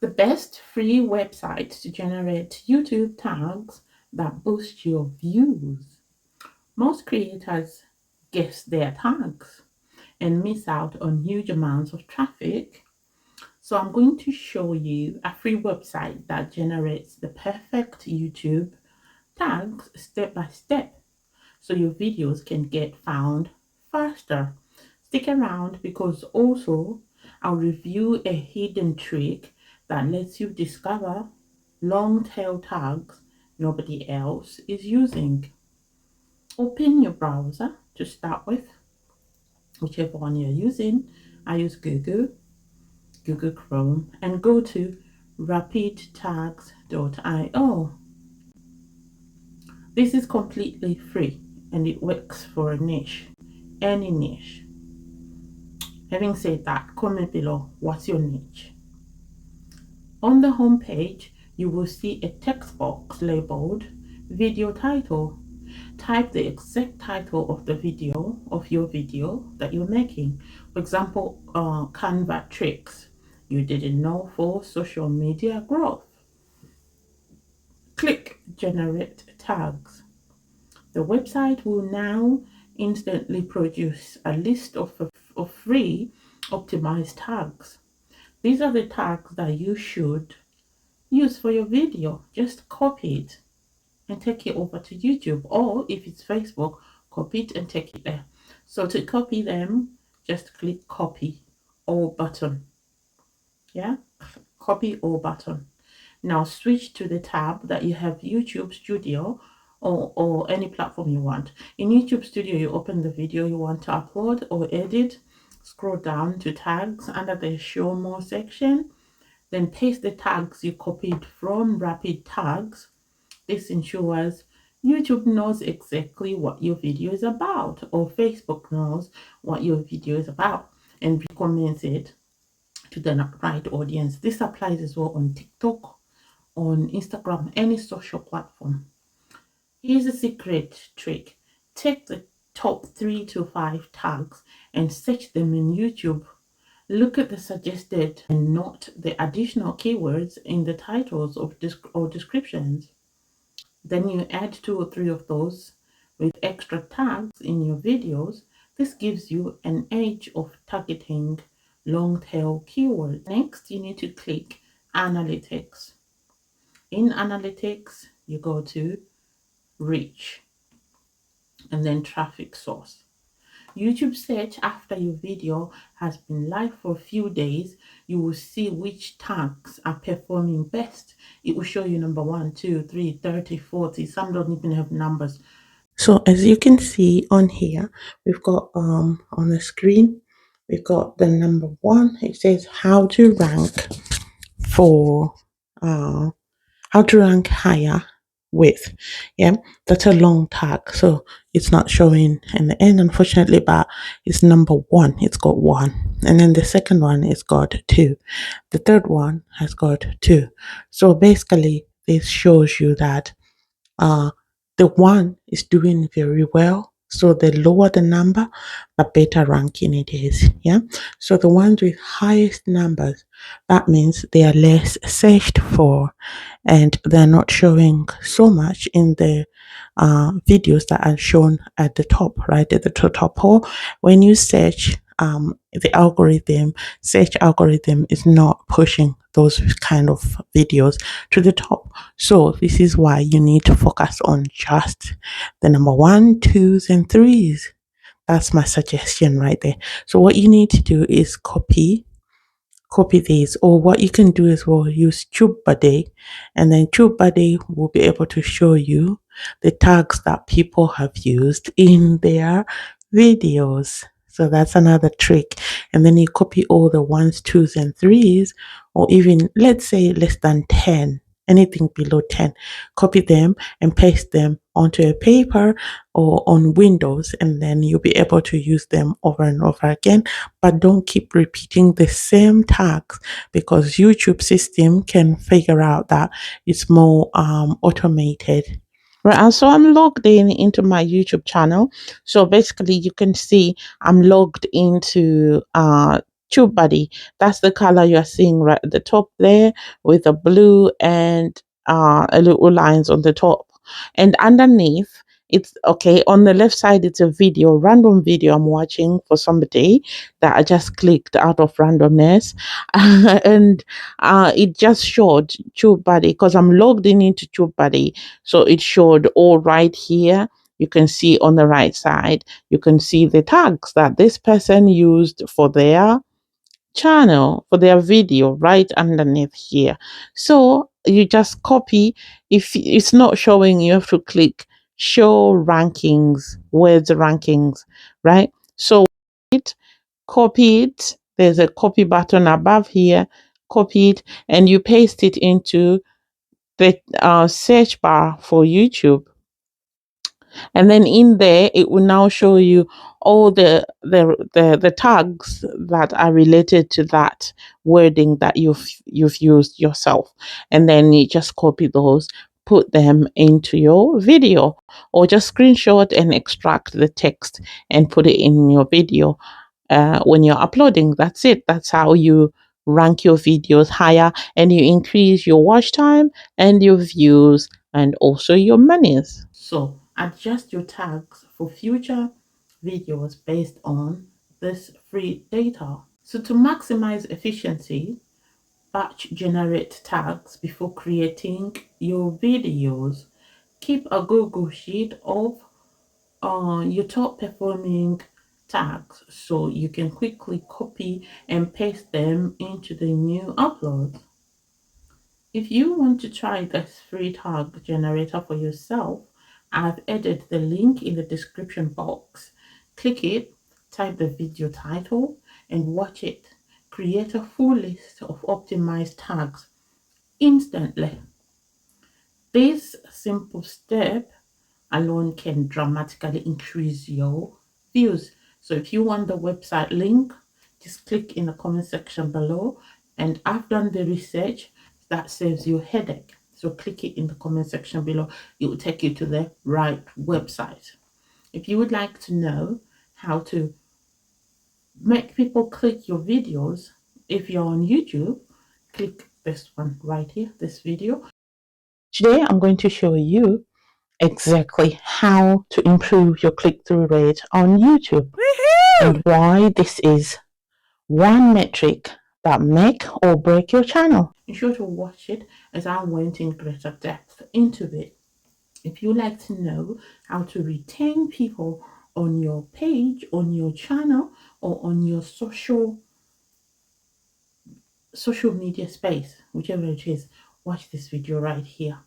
The best free website to generate YouTube tags that boost your views. Most creators guess their tags and miss out on huge amounts of traffic. So I'm going to show you a free website that generates the perfect YouTube tags step by step so your videos can get found faster. Stick around because also I'll review a hidden trick that lets you discover long tail tags nobody else is using. Open your browser to start with, whichever one you're using. I use Google Chrome, and go to rapidtags.io. This is completely free and it works for a niche, any niche. Having said that, comment below what's your niche. On the home page, you will see a text box labeled video title. Type the exact title of the video, of your video that you're making. For example, Canva tricks you didn't know for social media growth. Click generate tags. The website will now instantly produce a list of free optimized tags. These are the tags that you should use for your video. Just copy it and take it over to YouTube, or if it's Facebook, copy it and take it there. So to copy them, just click copy all button. Yeah, copy all button. Now switch to the tab that you have YouTube Studio or any platform you want. In YouTube Studio, you open the video you want to upload or edit, scroll down to tags under the show more section, then paste the tags you copied from Rapid Tags. This ensures YouTube knows exactly what your video is about, or Facebook knows what your video is about and recommends it to the right audience. This applies as well on TikTok, on Instagram, any social platform. Here's a secret trick. Take the top 3 to 5 tags and search them in YouTube. Look at the suggested and note the additional keywords in the titles of or descriptions. Then you add 2 or 3 of those with extra tags in your videos. This gives you an edge of targeting long tail keywords. Next, you need to click Analytics. In Analytics, you go to Reach and then Traffic Source. YouTube search after your video has been live for a few days. You will see which tags are performing best. It will show you number 1, 2, 3, 30, 40. Some don't even have numbers. So as you can see on here, we've got on the screen, we've got the number 1. It says for uh how to rank higher with. Yeah, that's a long tag, so it's not showing in the end, unfortunately, but it's number 1. It's got 1, and then the second one is got 2. The third one has got 2. So basically this shows you that uh, the one is doing very well. So the lower the number, the better ranking it is. Yeah. So the ones with highest numbers, that means they are less searched for and they're not showing so much in the videos that are shown at the top, right at the top. Or when you search, the search algorithm is not pushing those kind of videos to the top. So this is why you need to focus on just the number 1, 2s, and 3s. That's my suggestion right there. So what you need to do is copy these, or what you can do is well use TubeBuddy, and then TubeBuddy will be able to show you the tags that people have used in their videos. So that's another trick. And then you copy all the 1s, 2s, and 3s, or even let's say less than 10, anything below 10, copy them and paste them onto a paper or on Windows, and then you'll be able to use them over and over again. But don't keep repeating the same tags, because YouTube system can figure out that it's more automated. Right, and so I'm logged in into my YouTube channel. So basically, you can see I'm logged into TubeBuddy. That's the color you're seeing right at the top there, with the blue and a little lines on the top. And underneath, it's okay. On the left side, it's a video, random video I'm watching for somebody that I just clicked out of randomness. And it just showed TubeBuddy because I'm logged in into TubeBuddy. So it showed all right here. You can see on the right side, you can see the tags that this person used for their channel, for their video, right underneath here. So you just copy. If it's not showing, you have to click show rankings, words rankings, right? So it, copy it. There's a copy button above here. Copy it and you paste it into the search bar for YouTube, and then in there it will now show you all the tags that are related to that wording that you've used yourself, and then you just copy those, put them into your video, or just screenshot and extract the text and put it in your video when you're uploading. That's it. That's how you rank your videos higher, and you increase your watch time and your views and also your monies. So adjust your tags for future videos based on this free data. So to maximize efficiency, batch generate tags before creating your videos. Keep a Google sheet of your top performing tags so you can quickly copy and paste them into the new upload. If you want to try this free tag generator for yourself, I've added the link in the description box. Click it, type the video title, and watch it. Create a full list of optimized tags instantly. This simple step alone can dramatically increase your views. So if you want the website link, just click in the comment section below, and I've done the research that saves you a headache. So click it in the comment section below. It will take you to the right website. If you would like to know how to make people click your videos, if you're on YouTube, click this one right here, this video. Today I'm going to show you exactly how to improve your click-through rate on YouTube. Woohoo! And why this is one metric that make or break your channel. Be sure to watch it as I went in greater depth into it. If you like to know how to retain people on your page, on your channel, or on your social media space, whichever it is, watch this video right here.